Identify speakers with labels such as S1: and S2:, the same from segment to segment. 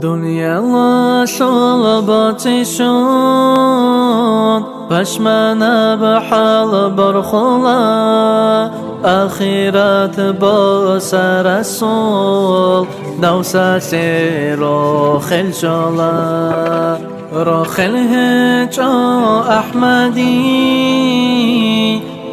S1: دنیا و شلباتی شد پشمانه به حال برخلا آخرت با رسول دوست روخل شلا روخل هجا احمدی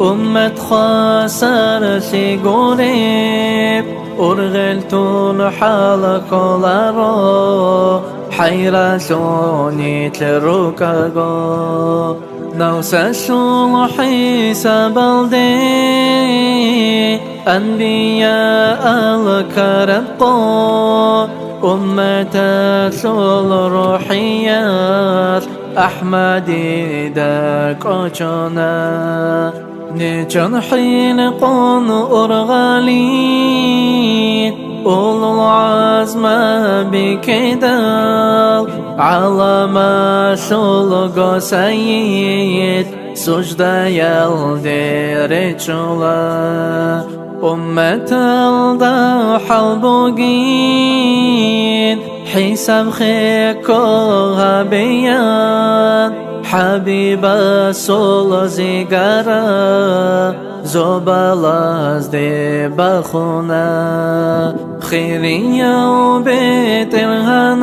S1: امت خاسر سيقوريب أرغلتون حالك لارو حيرسوني تلروكاغو نوسى الصلحي سبلدي أنبياء الكربقو أمة الروحيات أحمدي داك أجنا نيجان حين قون أرغالين أولو العزم بكدال على ما شلق سيد سجدة يلدي رجلا أمة الضحى البوغين حساب خيكوها بيان حبيب سول زيغارا زوبالاز دي بخونا خيرين يوم بيت الهنا